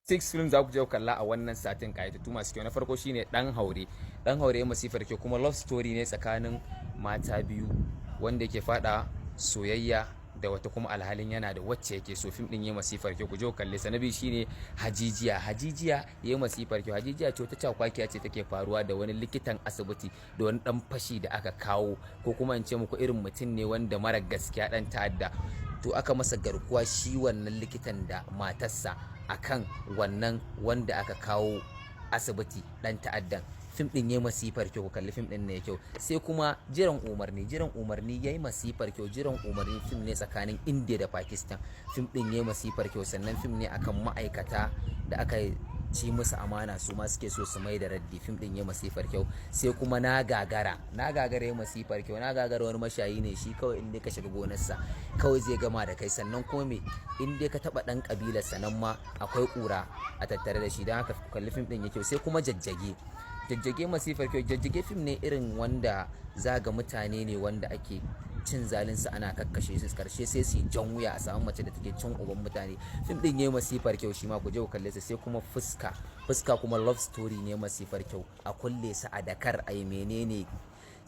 Six film za ku je ku kalla a wannan satin kayatattu masu kyau. Na farko shine dan haure. Dan haure masifar kyau kuma love story ne tsakanin mata biyu wanda yake fada soyayya da wata kuma alhalin yana da wacce yake so. Fim din yayi masifar kyau, ku je ku kalle sa. Na biyu shine Hajijiya. Hajijiya yayi masifar kyau. Hajijiya ce wata cakwakiya ce take faruwa da wani likitan asibiti da wani dan fashi da aka kawo, ko kuma in ce muku irin mutum ne wanda mara gaskiya dan ta'adda. To aka masa garkuwa shi wannan likitan da matarsa akan wannan wanda aka kawo asibiti dan ta'addan. Fim din yayi masifar kyau, ku kalli fim din ne kyau. Sai kuma Jiran Umarni. Jiran Umarni yayi masifar kyau. Jiran Umarni fim ne tsakanin India da Pakistan. Fim din yayi masifar kyau, sannan fim ne akan ma'aikata da aka ci musu amana su ma suke so su mai da raddi. Fim din yayi masifar kyau. Sai kuma Na Gagara. Na Gagara yayi masifar kyau. Na Gagara wani mashayi ne shi, kawai in dai ka shiga gonarsa kawai zai gama da kai. Sannan kuma me, in dai ka taba dan kabilar sanan ma akwai kura a tattare da shi. Dan haka kalli fim din yake kyau. Sai kuma Jajjage. Jajjage masifar kyau. Jajjage fim ne irin wanda zaga mutane ne wanda ake cin zalinsa ana kakkashe su, karshe sai su jan wuya a samu mace da take cin uban mutane. Fim din yayi masifar kyau shi ma ku je ku kalle sa. Sai kuma Fuska. Fuska kuma love story ne masifar kyau, a kulle sa a Dakar ai menene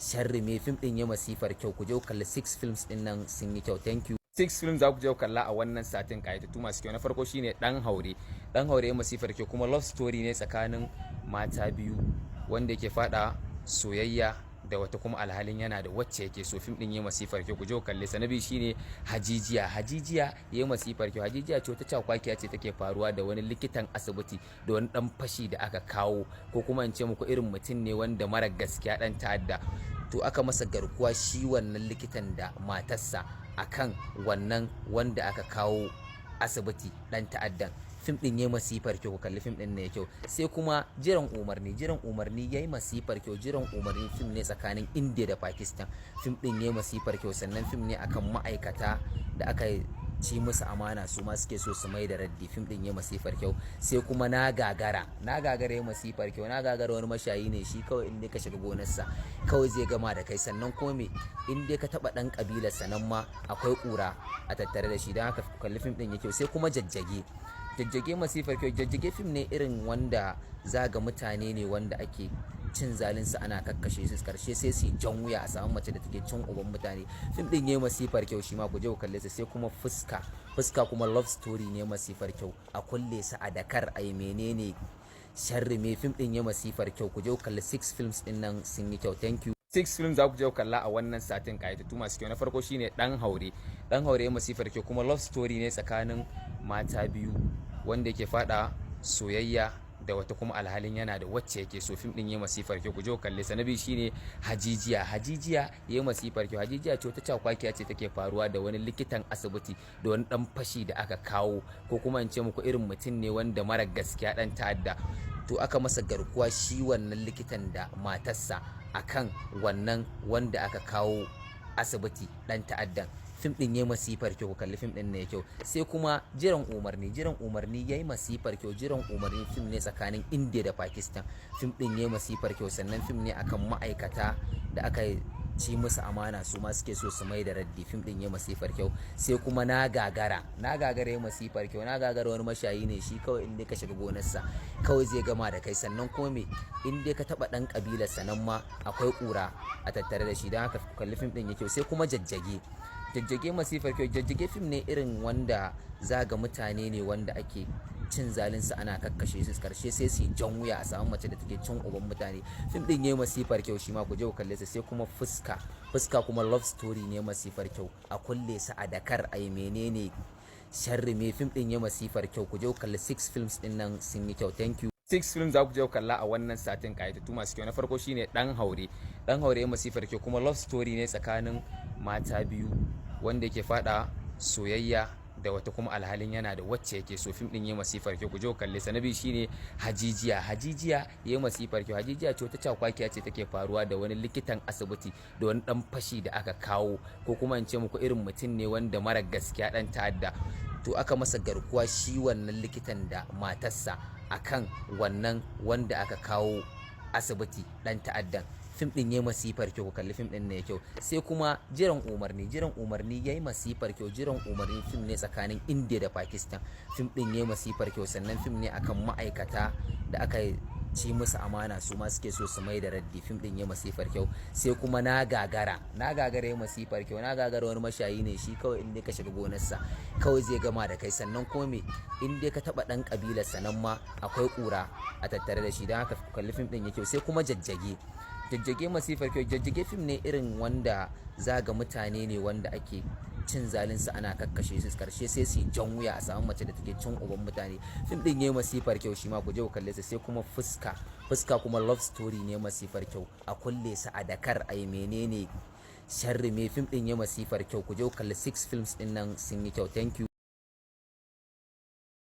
sharri me. Fim din yayi masifar kyau, ku je ku kalle 6 films din nan sun yi kyau. Thank you. 6 film za ku je ku kalla a wannan satin kayatattu masu kyau. Na farko shine Dan Haure. Dan Haure yayi masifar kyau kuma love story ne tsakanin mata biyu wanda yake fada soyayya da wata kuma alhalin yana da wacce yake so. Fim din yayi masifar kyau, ku je ku kalle sa. Na biyu shine Hajijiya. Hajijiya yayi masifar kyau. Hajijiya ce wata cakwakiya ce take faruwa da wani likitan asibiti da wani dan fashi da aka kawo, ko kuma in ce muku irin mutum ne wanda mara gaskiya dan ta'adda. To aka masa garkuwa shi wannan likitan da matarsa akan wannan wanda aka kawo asibiti dan ta'addan. Fim din yayi masifar kyau, ku kalli fim din ne kyau. Sai kuma Jiran Umarni. Jiran Umarni yayi masifar kyau. Jiran Umarni fim ne tsakanin India da Pakistan. Fim din yayi masifar kyau, sannan fim ne akan ma'aikata da aka ci musu amana su ma suke so su mai da raddi. Fim din yayi masifar kyau. Sai kuma Na Gagara. Na Gagara yayi masifar kyau. Na Gagara wani mashayi ne shi, kawai in dai ka shiga gonarsa kawai zai gama da kai. Sannan kuma me, in dai ka taba dan kabilar sanan ma akwai kura a tattare da shi. Dan haka kalli fim din yake kyau. Sai kuma Jajjage. Jajjage masifar kyau. Jajjage fim ne irin wanda zaga mutane ne wanda ake cin zalinsa ana kakkashe su, karshe sai su jan wuya a samu mace da take cin uban mutane. Fim din yayi masifar kyau shi ma ku je ku kalle sa. Sai kuma Fuska. Fuska kuma love story ne masifar kyau, a kulle sa a Dakar ai menene sharri me. Fim din yayi masifar kyau, ku je ku kalle 6 films din nan sun yi kyau. Thank you. 6 film za ku je ku kalla a wannan satin kayatattu masu kyau. Na farko shine Dan Haure. Dan Haure yayi masifar kyau kuma love story ne tsakanin mata biyu wanda yake fada soyayya da wata kuma alhalin yana da wacce yake so. Fim din yayi masifar kyau, ku je ku kalle sa. Na biyu shine Hajijiya. Hajijiya yayi masifar kyau. Hajijiya ce wata cakwakiya ce take faruwa da wani likitan asibiti da wani dan fashi da aka kawo, ko kuma in ce muku irin mutum ne wanda mara gaskiya dan ta'adda. To aka masa garkuwa shi wannan likitan da matarsa akan wannan wanda aka kawo asibiti dan ta'addan. Fim din yayi masifar kyau, ku kalli fim din ne kyau. Sai kuma Jiran Umarni. Jiran Umarni yayi masifar kyau. Jiran Umarni fim ne tsakanin India da Pakistan. Fim din yayi masifar kyau, sannan fim ne akan ma'aikata da aka ci musu amana su ma suke so su mai da raddi. Fim din yayi masifar kyau. Sai kuma Na Gagara. Na Gagara yayi masifar kyau. Na Gagara wani mashayi ne shi, kawai in dai ka shiga gonarsa kawai zai gama da kai. Sannan kuma me, in dai ka taba dan kabilar sanan ma akwai kura a tattare da shi. Dan haka kalli fim din yake kyau. Sai kuma Jajjage. Jajjage masifar kyau. Jajjage fim ne irin wanda zaga mutane ne wanda ake cin zalinsa ana kakkashe su, karshe sai su jan wuya a samu mace da take cin uban mutane. Fim din yayi masifar kyau shi ma ku je ku kalle sa. Sai kuma Fuska. Fuska kuma love story ne masifar kyau, a kulle sa a Dakar ai menene sharri me. Fim din yayi masifar kyau, ku je ku kalle 6 films din nan sun yi kyau. Thank you. 6 film za ku je ku kalla a wannan satin kayatattu masu kyau. Na farko shine Dan Haure. Dan Haure yayi masifar kyau kuma love story ne tsakanin mata biyu wanda yake fada soyayya da wata kuma alhalin yana da wacce yake so. Fim din yayi masifar kyau, ku je ku kalle sa. Na biyu shine Hajijiya. Hajijiya yayi masifar kyau. Hajijiya ce wata cakwakiya ce take faruwa da wani likitan asibiti da wani dan fashi da aka kawo, ko kuma in ce muku irin mutum ne wanda mara gaskiya dan ta'adda. To aka masa garkuwa shi wannan likitan da matarsa akan wannan wanda aka kawo asibiti dan ta'addan. fim din yayi masifar kyau, ku kalli fim din ne kyau. Sai kuma jiran umarni yayi masifar kyau. Jiran umarni fim ne tsakanin India da Pakistan, fim din yayi masifar kyau, sannan fim ne akan ma'aikata da aka ci musu amana su ma suke so su mai da raddi, fim din yayi masifar kyau. Sai kuma na gagara yayi masifar kyau. Na gagara wani mashayi ne shi, kawai in dai ka shiga gonarsa kawai zai gama da kai, sannan kuma me in dai ka taba dan kabilar sanan ma akwai kura a tattare da shi, dan haka kalli fim din yake. Sai kuma jajjage masifar kyau. Jajjage fim ne irin wanda zaga mutane ne wanda ake cin zalinsa ana kakkashe su, karshe sai su jan wuya a samu mace da take cin uban mutane. Fim din yayi masifar kyau shi ma ku je ku kalle sa. Sai kuma fuska kuma love story ne masifar kyau, a kulle sa a Dakar ai menene sharri me. Fim din yayi masifar kyau, ku je ku kalli 6 films din nan sun yi kyau. Thank you.